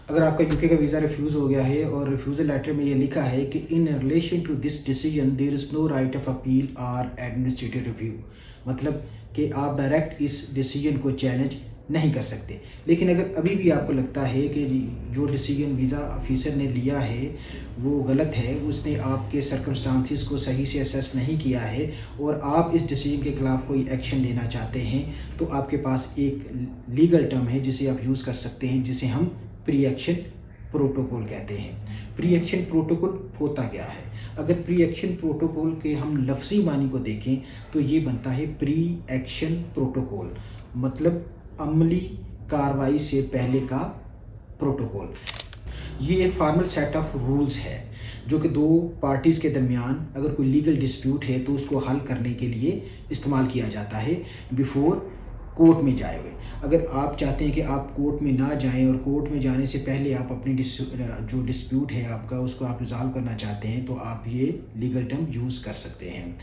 अगर आपका यूके का वीज़ा रिफ्यूज़ हो गया है और रिफ्यूज़ल लेटर में ये लिखा है कि in relation to this decision there is no right of appeal और एडमिनिस्ट्रेटिव रिव्यू, मतलब कि आप डायरेक्ट इस डिसीजन को चैलेंज नहीं कर सकते। लेकिन अगर अभी भी आपको लगता है कि जो डिसीजन वीज़ा ऑफिसर ने लिया है वो गलत है, उसने आपके सर्कमस्टांसिस को सही से असेस नहीं किया है और आप इस डिसीजन के ख़िलाफ़ कोई एक्शन लेना चाहते हैं, तो आपके पास एक लीगल टर्म है जिसे आप यूज़ कर सकते हैं, जिसे हम प्री एक्शन प्रोटोकॉल कहते हैं। प्री एक्शन प्रोटोकॉल होता क्या है? अगर प्री एक्शन प्रोटोकॉल के हम लफ्ज़ी मानी को देखें तो ये बनता है प्री एक्शन प्रोटोकॉल, मतलब अमली कार्रवाई से पहले का प्रोटोकॉल। ये एक फॉर्मल सेट ऑफ रूल्स है जो कि दो पार्टीज़ के दरमियान अगर कोई लीगल डिस्प्यूट है तो उसको हल करने के लिए इस्तेमाल किया जाता है बिफोर कोर्ट में जाए हुए। अगर आप चाहते हैं कि आप कोर्ट में ना जाएं और कोर्ट में जाने से पहले आप अपनी जो डिस्प्यूट है आपका उसको आप रिजॉल्व करना चाहते हैं, तो आप ये लीगल टर्म यूज़ कर सकते हैं।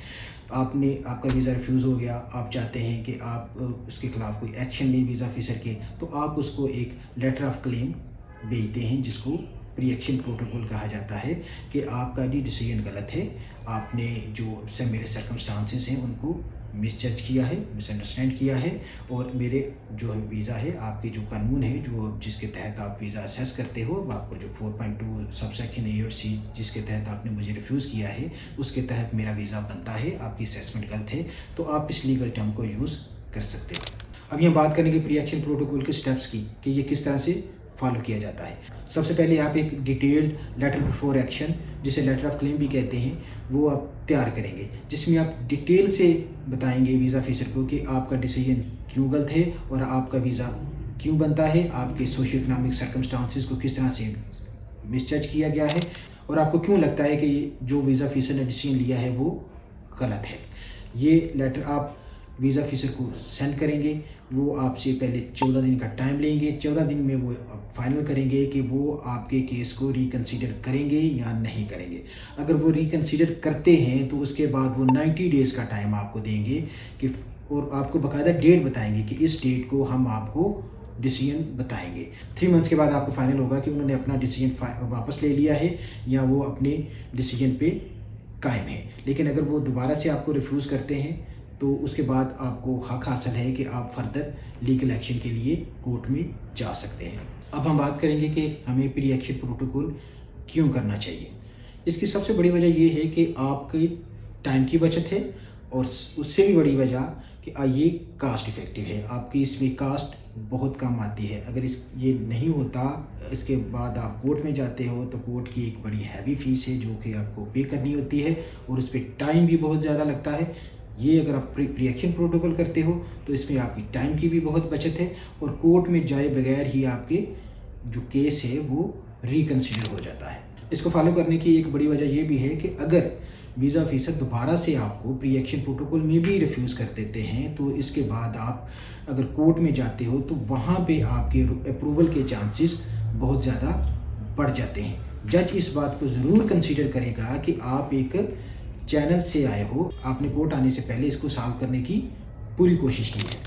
आपका वीज़ा रिफ्यूज़ हो गया, आप चाहते हैं कि आप उसके ख़िलाफ़ कोई एक्शन लें वीज़ा ऑफिसर के, तो आप उसको एक लेटर ऑफ क्लेम भेजते हैं जिसको प्री एक्शन प्रोटोकॉल कहा जाता है कि आपका जी डिसीजन गलत है, आपने जो सब मेरे सर्कमस्टांसेस हैं उनको मिसजज किया है, मिसअंडरस्टैंड किया है और मेरे जो वीज़ा है, आपके जो कानून है जो जिसके तहत आप वीज़ा असेस करते हो, आपको जो 4.2 सबसेक्शन ए और सी जिसके तहत आपने मुझे रिफ्यूज़ किया है उसके तहत मेरा वीज़ा बनता है, आपकी असेसमेंट गलत है, तो आप इस लीगल टर्म को यूज़ कर सकते हो। अब हम बात करेंगे प्री एक्शन प्रोटोकॉल के स्टेप्स की कि ये किस तरह से फॉलो किया जाता है। सबसे पहले आप एक डिटेल्ड लेटर बिफोर एक्शन, जिसे लेटर ऑफ क्लेम भी कहते हैं, वो आप तैयार करेंगे, जिसमें आप डिटेल से बताएंगे वीज़ा ऑफिसर को कि आपका डिसीजन क्यों गलत है और आपका वीज़ा क्यों बनता है, आपके सोशियो इकोनॉमिक सर्कमस्टांसिस को किस तरह से मिसजज किया गया है और आपको क्यों लगता है कि जो वीज़ा ऑफिसर ने डिसीजन लिया है वो गलत है। ये लेटर आप वीज़ा ऑफिसर को सेंड करेंगे, वो आपसे पहले 14 दिन का टाइम लेंगे, 14 दिन में वो फाइनल करेंगे कि वो आपके केस को रिकंसीडर करेंगे या नहीं करेंगे। अगर वो रिकंसीडर करते हैं तो उसके बाद वो 90 डेज़ का टाइम आपको देंगे कि और आपको बाकायदा डेट बताएंगे कि इस डेट को हम आपको डिसीजन बताएंगे। 3 मंथ्स के बाद आपको फाइनल होगा कि उन्होंने अपना डिसीजन वापस ले लिया है या वो अपने डिसीजन पे कायम है। लेकिन अगर वो दोबारा से आपको रिफ्यूज़ करते हैं तो उसके बाद आपको हक हासिल है कि आप फर्दर लीगल एक्शन के लिए कोर्ट में जा सकते हैं। अब हम बात करेंगे कि हमें प्री एक्शन प्रोटोकॉल क्यों करना चाहिए। इसकी सबसे बड़ी वजह ये है कि आपके टाइम की बचत है और उससे भी बड़ी वजह कि ये कास्ट इफ़ेक्टिव है। आपकी इसमें कास्ट बहुत कम आती है। अगर ये नहीं होता, इसके बाद आप कोर्ट में जाते हो तो कोर्ट की एक बड़ी हैवी फ़ीस है जो कि आपको पे करनी होती है और उस पर टाइम भी बहुत ज़्यादा लगता है। ये अगर आप प्री एक्शन प्रोटोकॉल करते हो तो इसमें आपकी टाइम की भी बहुत बचत है और कोर्ट में जाए बगैर ही आपके जो केस है वो रिकंसिडर हो जाता है। इसको फॉलो करने की एक बड़ी वजह ये भी है कि अगर वीज़ा ऑफिसर दोबारा से आपको प्री एक्शन प्रोटोकॉल में भी रिफ्यूज़ कर देते हैं तो इसके बाद आप अगर कोर्ट में जाते हो तो वहाँ पे आपके अप्रूवल के चांसेस बहुत ज़्यादा बढ़ जाते हैं। जज इस बात को ज़रूर कंसीडर करेगा कि आप एक चैनल से आए हो, आपने कोर्ट आने से पहले इसको सॉल्व करने की पूरी कोशिश की है।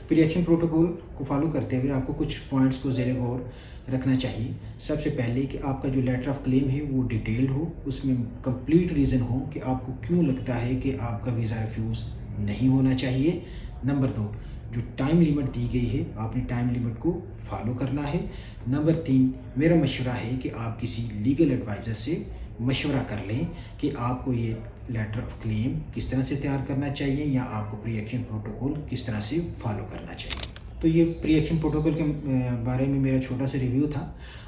प्री एक्शन प्रोटोकॉल को फॉलो करते हुए आपको कुछ पॉइंट्स को ज़ेरे गौर रखना चाहिए। सबसे पहले कि आपका जो लेटर ऑफ क्लेम है वो डिटेल्ड हो, उसमें कंप्लीट रीज़न हो कि आपको क्यों लगता है कि आपका वीज़ा रिफ्यूज़ नहीं होना चाहिए। नंबर 2, जो टाइम लिमिट दी गई है आपने टाइम लिमिट को फॉलो करना है। नंबर 3, मेरा मशवरा है कि आप किसी लीगल एडवाइज़र से मशवरा कर लें कि आपको ये लेटर ऑफ क्लेम किस तरह से तैयार करना चाहिए या आपको प्री एक्शन प्रोटोकॉल किस तरह से फॉलो करना चाहिए। तो ये प्री एक्शन प्रोटोकॉल के बारे में मेरा छोटा सा रिव्यू था।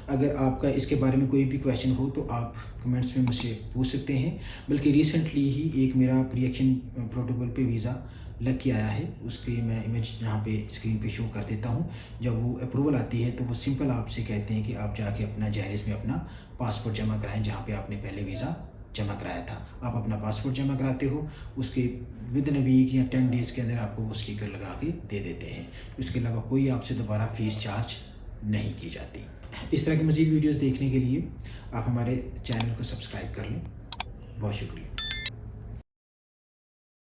अगर आपका इसके बारे में कोई भी क्वेश्चन हो तो आप कमेंट्स में मुझसे पूछ सकते हैं। बल्कि रिसेंटली ही एक मेरा प्री एक्शन प्रोटोकॉल पे वीज़ा लग के आया है, उसकी मैं इमेज यहाँ पे स्क्रीन पे शो कर देता हूँ। जब वो अप्रूवल आती है तो वो सिंपल आपसे कहते हैं कि आप जाके अपना जहरीज़ में अपना पासपोर्ट जमा कराएं जहाँ पे आपने पहले वीज़ा जमा कराया था। आप अपना पासपोर्ट जमा कराते हो, उसके विदिन अ वीक या 10 डेज़ के अंदर आपको वो स्टिकर लगा के दे देते हैं। इसके अलावा कोई आपसे दोबारा फ़ीस चार्ज नहीं की जाती। इस तरह की मज़ीद वीडियोज़ देखने के लिए आप हमारे चैनल को सब्सक्राइब कर लें। बहुत शुक्रिया।